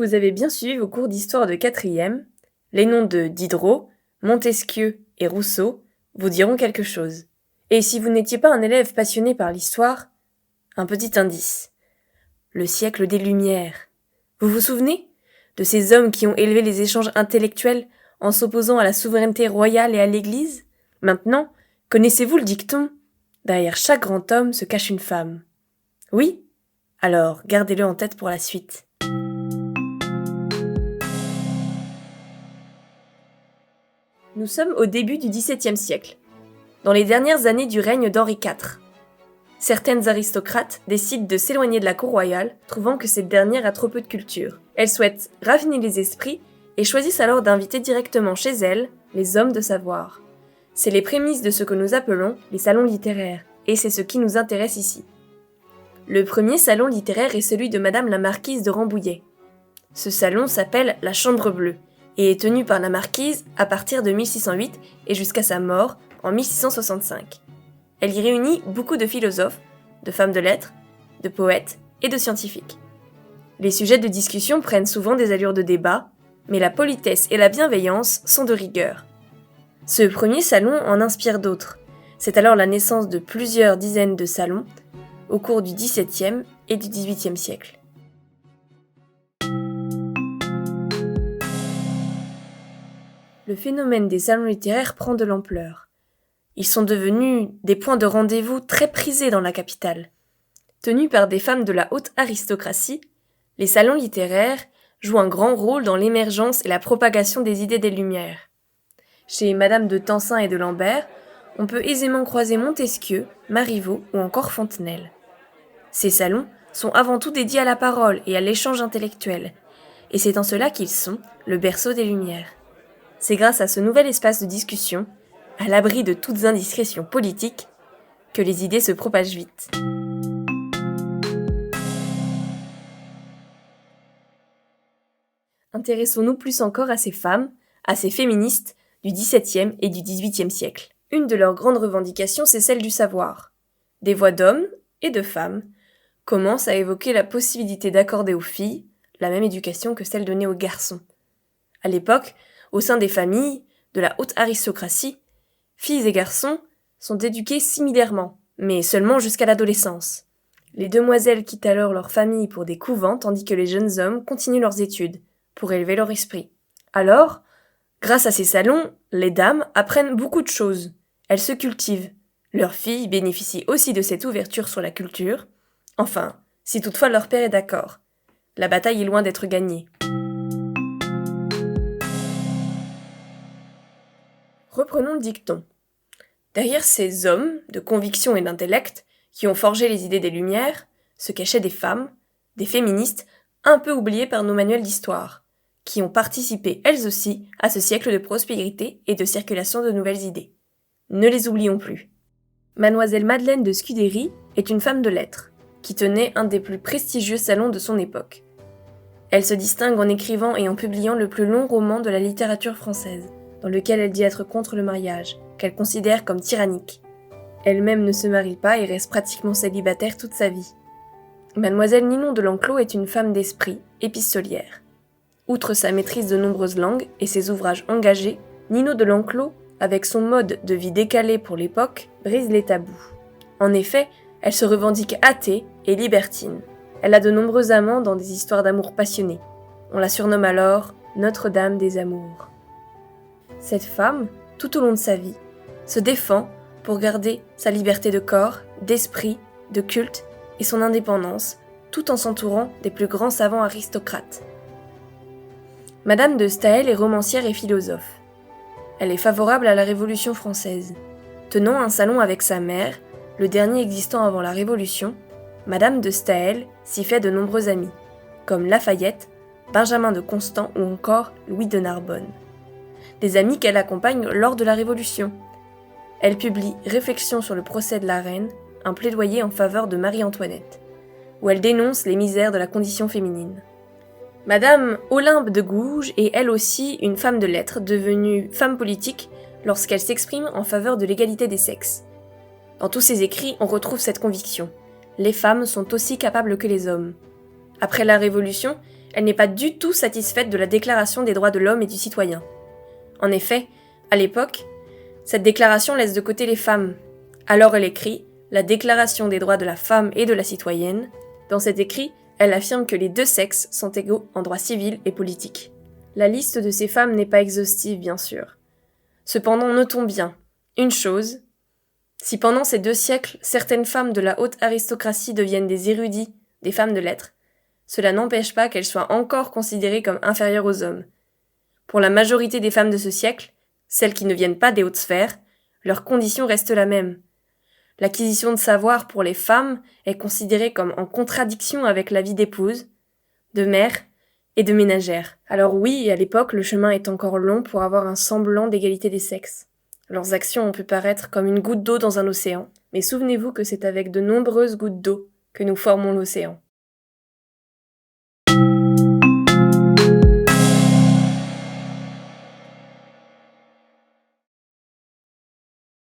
vous avez bien suivi vos cours d'histoire de 4e, les noms de Diderot, Montesquieu et Rousseau vous diront quelque chose. Et si vous n'étiez pas un élève passionné par l'histoire, un petit indice. Le siècle des Lumières. Vous vous souvenez de ces hommes qui ont élevé les échanges intellectuels en s'opposant à la souveraineté royale et à l'Église? Maintenant, connaissez-vous le dicton « Derrière chaque grand homme se cache une femme ». Oui? Alors, gardez-le en tête pour la suite. Nous sommes au début du XVIIe siècle, dans les dernières années du règne d'Henri IV. Certaines aristocrates décident de s'éloigner de la cour royale, trouvant que cette dernière a trop peu de culture. Elles souhaitent raffiner les esprits et choisissent alors d'inviter directement chez elles les hommes de savoir. C'est les prémices de ce que nous appelons les salons littéraires, et c'est ce qui nous intéresse ici. Le premier salon littéraire est celui de Madame la Marquise de Rambouillet. Ce salon s'appelle la Chambre Bleue, et est tenu par la Marquise à partir de 1608 et jusqu'à sa mort en 1665. Elle y réunit beaucoup de philosophes, de femmes de lettres, de poètes et de scientifiques. Les sujets de discussion prennent souvent des allures de débat, mais la politesse et la bienveillance sont de rigueur. Ce premier salon en inspire d'autres. C'est alors la naissance de plusieurs dizaines de salons au cours du XVIIe et du XVIIIe siècle. Le phénomène des salons littéraires prend de l'ampleur. Ils sont devenus des points de rendez-vous très prisés dans la capitale. Tenus par des femmes de la haute aristocratie, les salons littéraires jouent un grand rôle dans l'émergence et la propagation des idées des Lumières. Chez Madame de Tencin et de Lambert, on peut aisément croiser Montesquieu, Marivaux ou encore Fontenelle. Ces salons sont avant tout dédiés à la parole et à l'échange intellectuel, et c'est en cela qu'ils sont le berceau des Lumières. C'est grâce à ce nouvel espace de discussion, à l'abri de toutes indiscrétions politiques, que les idées se propagent vite. Intéressons-nous plus encore à ces femmes, à ces féministes du XVIIe et du XVIIIe siècle. Une de leurs grandes revendications, c'est celle du savoir. Des voix d'hommes et de femmes commencent à évoquer la possibilité d'accorder aux filles la même éducation que celle donnée aux garçons. À l'époque, au sein des familles, de la haute aristocratie, filles et garçons sont éduqués similairement, mais seulement jusqu'à l'adolescence. Les demoiselles quittent alors leur famille pour des couvents, tandis que les jeunes hommes continuent leurs études, pour élever leur esprit. Alors, grâce à ces salons, les dames apprennent beaucoup de choses. Elles se cultivent. Leurs filles bénéficient aussi de cette ouverture sur la culture. Enfin, si toutefois leur père est d'accord. La bataille est loin d'être gagnée. Reprenons le dicton. Derrière ces hommes, de conviction et d'intellect, qui ont forgé les idées des Lumières, se cachaient des femmes, des féministes, un peu oubliées par nos manuels d'histoire, qui ont participé elles aussi à ce siècle de prospérité et de circulation de nouvelles idées. Ne les oublions plus. Mademoiselle Madeleine de Scudéry est une femme de lettres, qui tenait un des plus prestigieux salons de son époque. Elle se distingue en écrivant et en publiant le plus long roman de la littérature française, dans lequel elle dit être contre le mariage, qu'elle considère comme tyrannique. Elle-même ne se marie pas et reste pratiquement célibataire toute sa vie. Mademoiselle Ninon de L'Enclos est une femme d'esprit, épistolière. Outre sa maîtrise de nombreuses langues et ses ouvrages engagés, Ninon de L'Enclos, avec son mode de vie décalé pour l'époque, brise les tabous. En effet, elle se revendique athée et libertine. Elle a de nombreux amants dans des histoires d'amour passionnées. On la surnomme alors Notre-Dame des Amours. Cette femme, tout au long de sa vie, se défend pour garder sa liberté de corps, d'esprit, de culte et son indépendance, tout en s'entourant des plus grands savants aristocrates. Madame de Staël est romancière et philosophe. Elle est favorable à la Révolution française. Tenant un salon avec sa mère, le dernier existant avant la Révolution, Madame de Staël s'y fait de nombreux amis, comme Lafayette, Benjamin de Constant ou encore Louis de Narbonne. Des amis qu'elle accompagne lors de la Révolution. Elle publie Réflexions sur le procès de la reine, un plaidoyer en faveur de Marie-Antoinette, où elle dénonce les misères de la condition féminine. Madame Olympe de Gouges est elle aussi une femme de lettres, devenue femme politique lorsqu'elle s'exprime en faveur de l'égalité des sexes. Dans tous ses écrits, on retrouve cette conviction. Les femmes sont aussi capables que les hommes. Après la Révolution, elle n'est pas du tout satisfaite de la Déclaration des droits de l'homme et du citoyen. En effet, à l'époque, cette déclaration laisse de côté les femmes. Alors elle écrit « La Déclaration des droits de la femme et de la citoyenne ». Dans cet écrit, elle affirme que les deux sexes sont égaux en droit civil et politique. La liste de ces femmes n'est pas exhaustive, bien sûr. Cependant, notons bien une chose. Si pendant ces 2 siècles, certaines femmes de la haute aristocratie deviennent des érudits, des femmes de lettres, cela n'empêche pas qu'elles soient encore considérées comme inférieures aux hommes. Pour la majorité des femmes de ce siècle, celles qui ne viennent pas des hautes sphères, leur condition reste la même. L'acquisition de savoir pour les femmes est considérée comme en contradiction avec la vie d'épouse, de mère et de ménagère. Alors oui, à l'époque, le chemin est encore long pour avoir un semblant d'égalité des sexes. Leurs actions ont pu paraître comme une goutte d'eau dans un océan, mais souvenez-vous que c'est avec de nombreuses gouttes d'eau que nous formons l'océan.